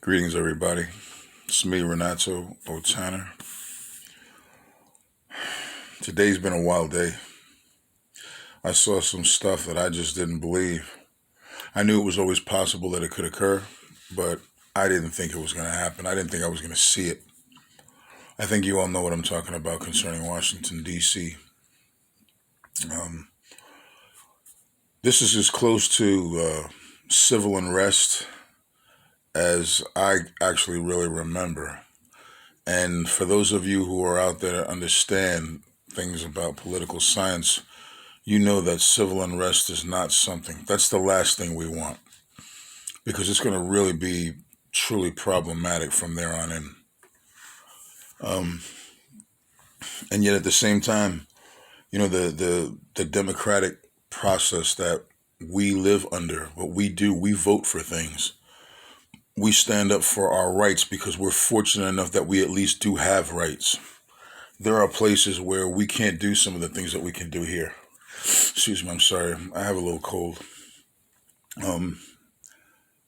Greetings, everybody. It's me, Renato O'Tanner. Today's been a wild day. I saw some stuff that I just didn't believe. I knew it was always possible that it could occur, but I didn't think it was going to happen. I didn't think I was going to see it. I think you all know what I'm talking about concerning Washington, D.C. This is as close to civil unrest as I actually really remember. And for those of you who are out there that understand things about political science, you know that civil unrest is not something, that's the last thing we want, because it's going to really be truly problematic from there on in. And yet at the same time, you know, the democratic process that we live under, what we do, we vote for things. We stand up for our rights because we're fortunate enough that we at least do have rights. There are places where we can't do some of the things that we can do here. Excuse me, I'm sorry. I have a little cold.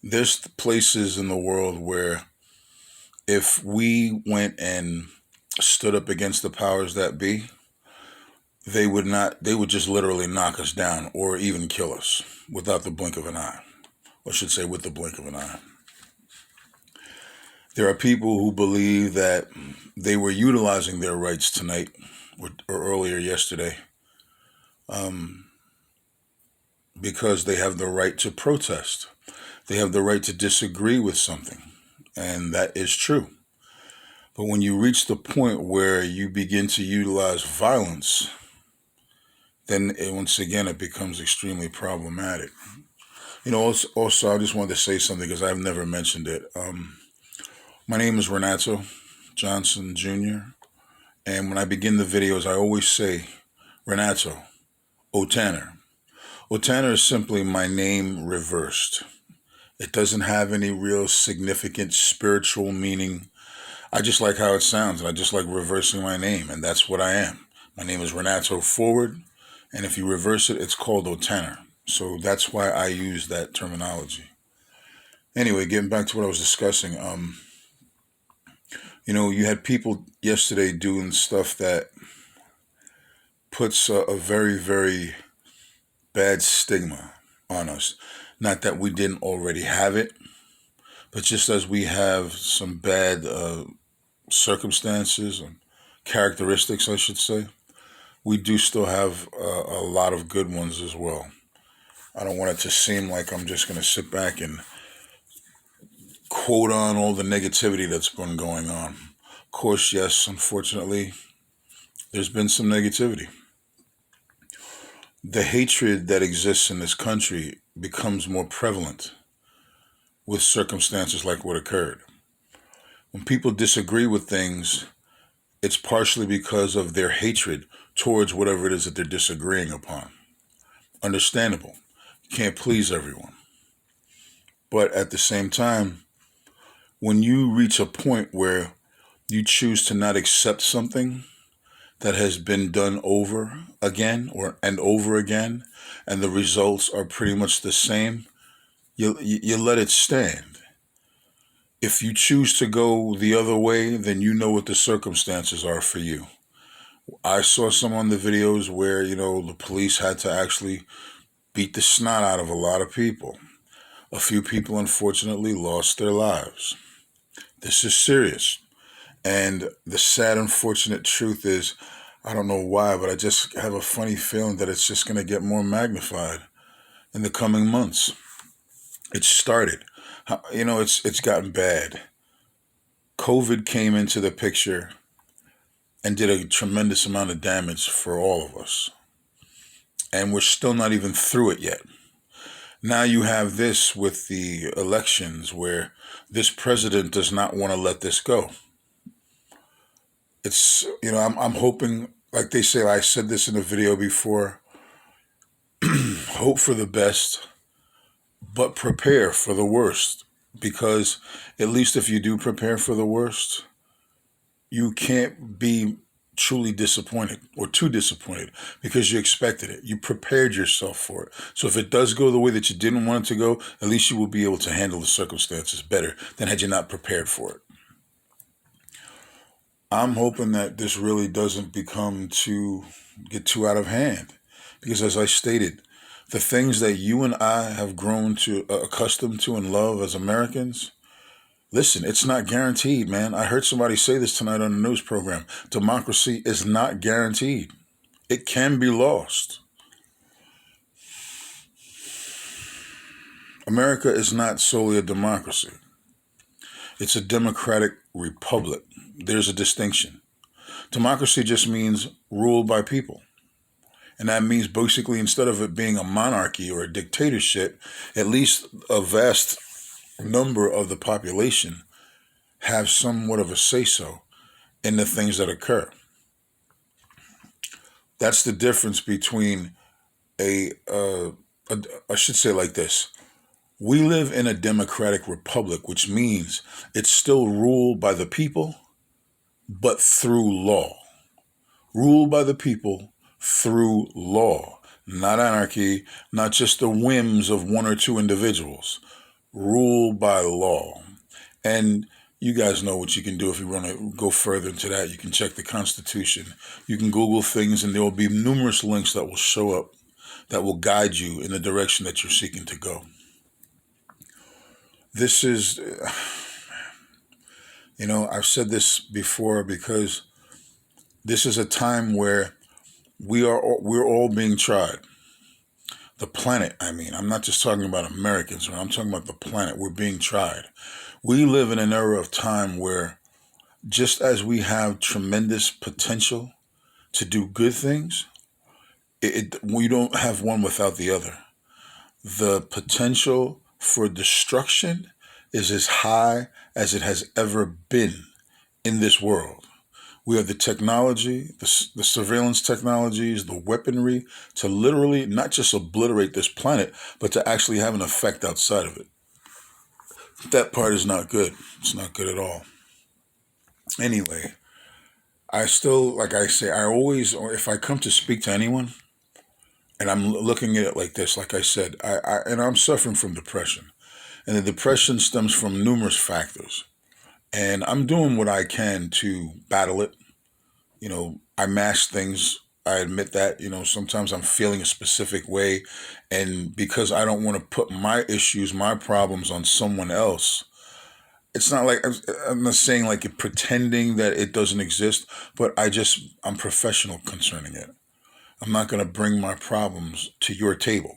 There's places in the world where if we went and stood up against the powers that be, they would just literally knock us down or even kill us without the blink of an eye. Or I should say with the blink of an eye. There are people who believe that they were utilizing their rights tonight or earlier yesterday because they have the right to protest. They have the right to disagree with something, and that is true. But when you reach the point where you begin to utilize violence, then once again it becomes extremely problematic. You know, also I just wanted to say something because I've never mentioned it. My name is Renato Johnson Jr., and when I begin the videos, I always say Renato O'Tanner. O'Tanner is simply my name reversed. It doesn't have any real significant spiritual meaning. I just like how it sounds, and I just like reversing my name, and that's what I am. My name is Renato forward, and if you reverse it, it's called O'Tanner. So that's why I use that terminology. Anyway, getting back to what I was discussing, you know, you had people yesterday doing stuff that puts a very, very bad stigma on us. Not that we didn't already have it, but just as we have some bad circumstances and characteristics, I should say, we do still have a lot of good ones as well. I don't want it to seem like I'm just going to sit back and quote on all the negativity that's been going on. Of course, yes, unfortunately, there's been some negativity. The hatred that exists in this country becomes more prevalent with circumstances like what occurred. When people disagree with things, it's partially because of their hatred towards whatever it is that they're disagreeing upon. Understandable. You can't please everyone. But at the same time, when you reach a point where you choose to not accept something that has been done over again and over again, and the results are pretty much the same, you let it stand. If you choose to go the other way, then you know what the circumstances are for you. I saw some on the videos where, you know, the police had to actually beat the snot out of a lot of people. A few people, unfortunately, lost their lives. This is serious. And the sad, unfortunate truth is, I don't know why, but I just have a funny feeling that it's just going to get more magnified in the coming months. It started. You know, it's gotten bad. COVID came into the picture and did a tremendous amount of damage for all of us. And we're still not even through it yet. Now you have this with the elections where this president does not want to let this go. It's, you know, I'm hoping, like they say, I said this in a video before, hope for the best, but prepare for the worst. Because at least if you do prepare for the worst, you can't be truly disappointed or too disappointed because you expected it. You prepared yourself for it. So if it does go the way that you didn't want it to go, at least you will be able to handle the circumstances better than had you not prepared for it. I'm hoping that this really doesn't get too out of hand. Because as I stated, the things that you and I have grown to accustomed to and love as Americans, listen, it's not guaranteed, man. I heard somebody say this tonight on the news program. Democracy is not guaranteed. It can be lost. America is not solely a democracy. It's a democratic republic. There's a distinction. Democracy just means ruled by people. And that means basically instead of it being a monarchy or a dictatorship, at least a vast number of the population have somewhat of a say-so in the things that occur. That's the difference between I should say it like this. We live in a democratic republic, which means it's still ruled by the people, but through law. Ruled by the people through law, not anarchy, not just the whims of one or two individuals. Ruled by law. And you guys know what you can do if you want to go further into that. You can check the Constitution. You can Google things, and there will be numerous links that will show up that will guide you in the direction that you're seeking to go. This is, I've said this before because this is a time where we're all being tried. The planet, I'm not just talking about Americans, I'm talking about the planet. We're being tried. We live in an era of time where just as we have tremendous potential to do good things, we don't have one without the other. The potential for destruction is as high as it has ever been in this world. We have the technology, the surveillance technologies, the weaponry to literally not just obliterate this planet, but to actually have an effect outside of it. That part is not good. It's not good at all. Anyway, I still, like I say, if I come to speak to anyone, and I'm looking at it like this, like I said, I'm suffering from depression. And the depression stems from numerous factors. And I'm doing what I can to battle it. I mask things. I admit that, sometimes I'm feeling a specific way. And because I don't want to put my issues, my problems on someone else, it's not like, I'm not saying like it pretending that it doesn't exist, but I'm professional concerning it. I'm not going to bring my problems to your table.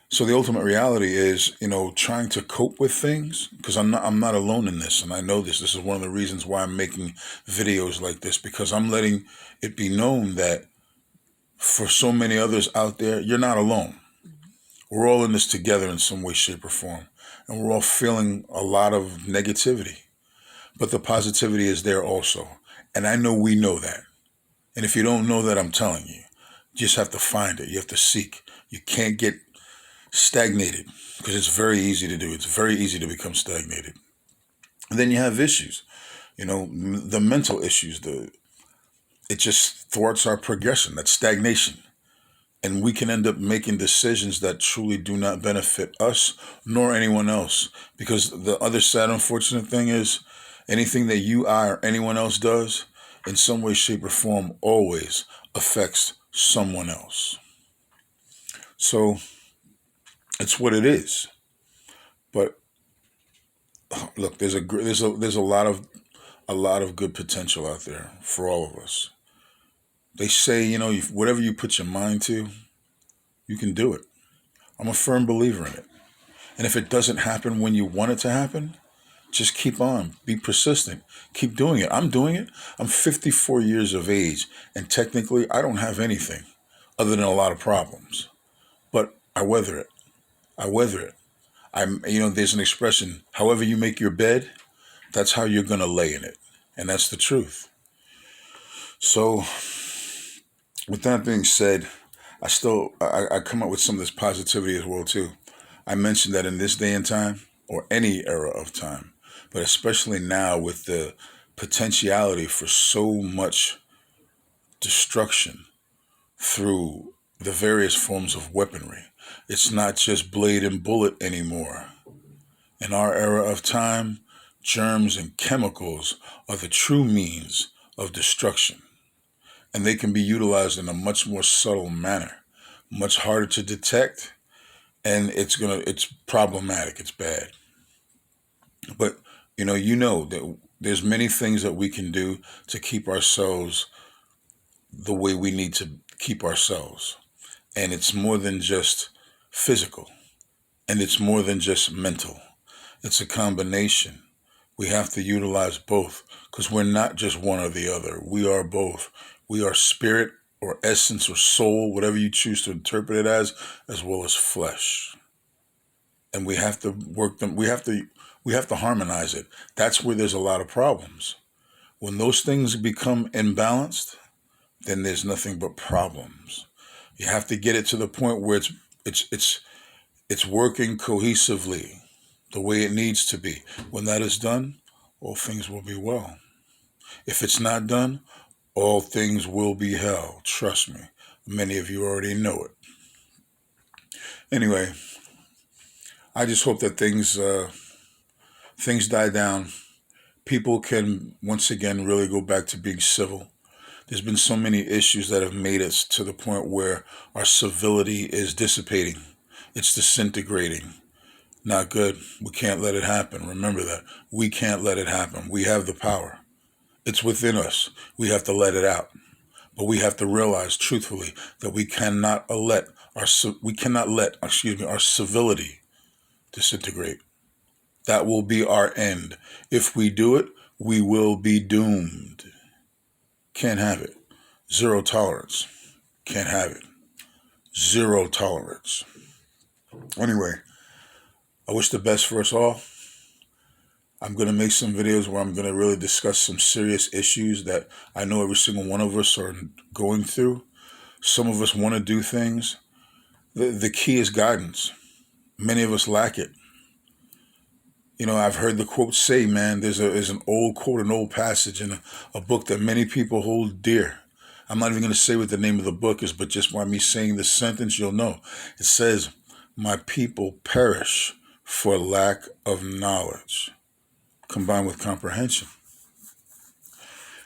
So the ultimate reality is, trying to cope with things, because I'm not alone in this, and I know this. This is one of the reasons why I'm making videos like this, because I'm letting it be known that for so many others out there, you're not alone. We're all in this together in some way, shape, or form, and we're all feeling a lot of negativity. But the positivity is there also, and I know we know that. And if you don't know that, I'm telling you, you just have to find it. You have to seek. You can't get stagnated, because it's very easy to do. It's very easy to become stagnated. And then you have issues, the mental issues. It just thwarts our progression. That's stagnation. And we can end up making decisions that truly do not benefit us nor anyone else. Because the other sad, unfortunate thing is anything that you, I, or anyone else does in some way, shape, or form always affects someone else. So it's what it is. But look, there's a lot of good potential out there for all of us. They say, whatever you put your mind to, you can do it. I'm a firm believer in it. And if it doesn't happen when you want it to happen, just keep on. Be persistent. Keep doing it. I'm doing it. I'm 54 years of age, and technically I don't have anything other than a lot of problems. But I weather it. There's an expression, however you make your bed, that's how you're going to lay in it. And that's the truth. So with that being said, I come up with some of this positivity as well too. I mentioned that in this day and time, or any era of time, but especially now with the potentiality for so much destruction through the various forms of weaponry. It's not just blade and bullet anymore. In our era of time, germs and chemicals are the true means of destruction, and they can be utilized in a much more subtle manner, much harder to detect, and it's problematic, it's bad. But you know that there's many things that we can do to keep ourselves the way we need to keep ourselves. And it's more than just physical, and it's more than just mental. It's a combination. We have to utilize both because we're not just one or the other. We are both. We are spirit or essence or soul, whatever you choose to interpret it as well as flesh. And we have to work them. We have to harmonize it. That's where there's a lot of problems. When those things become imbalanced, then there's nothing but problems. You have to get it to the point where it's working cohesively the way it needs to be. When that is done, all things will be well. If it's not done, all things will be hell. Trust me. Many of you already know it. Anyway, I just hope that things die down. People can once again really go back to being civil. There's been so many issues that have made us to the point where our civility is dissipating. It's disintegrating. Not good. We can't let it happen. Remember that. We can't let it happen. We have the power. It's within us. We have to let it out. But we have to realize truthfully that our civility disintegrate. That will be our end. If we do it, we will be doomed. Can't have it. Zero tolerance. Can't have it. Zero tolerance. Anyway, I wish the best for us all. I'm going to make some videos where I'm going to really discuss some serious issues that I know every single one of us are going through. Some of us want to do things. The key is guidance. Many of us lack it. I've heard the quote say, man, there's an old quote, an old passage in a book that many people hold dear. I'm not even going to say what the name of the book is, but just by me saying the sentence, you'll know. It says, "My people perish for lack of knowledge," combined with comprehension.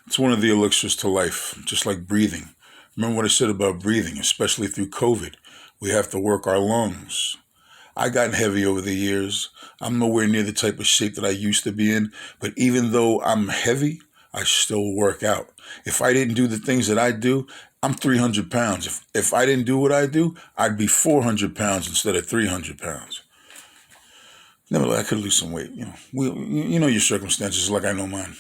It's one of the elixirs to life, just like breathing. Remember what I said about breathing, especially through COVID. We have to work our lungs. I gotten heavy over the years. I'm nowhere near the type of shape that I used to be in, but even though I'm heavy, I still work out. If I didn't do the things that I do, I'm 300 pounds. If I didn't do what I do, I'd be 400 pounds instead of 300 pounds. Nevertheless, I could lose some weight. You know your circumstances like I know mine.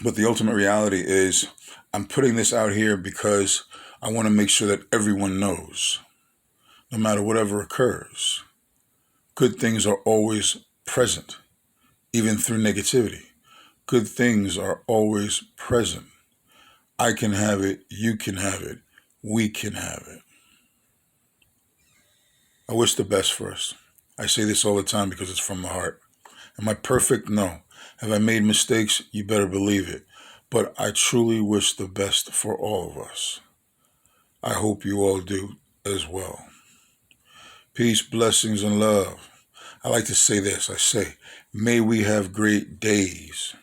But the ultimate reality is I'm putting this out here because I want to make sure that everyone knows, no matter whatever occurs, good things are always present, even through negativity. Good things are always present. I can have it. You can have it. We can have it. I wish the best for us. I say this all the time because it's from the heart. Am I perfect? No. Have I made mistakes? You better believe it. But I truly wish the best for all of us. I hope you all do as well. Peace, blessings, and love. I like to say this. I say, may we have great days.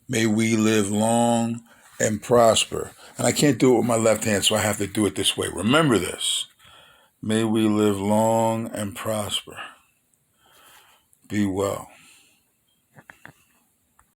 May we live long and prosper. And I can't do it with my left hand, so I have to do it this way. Remember this. May we live long and prosper. Be well.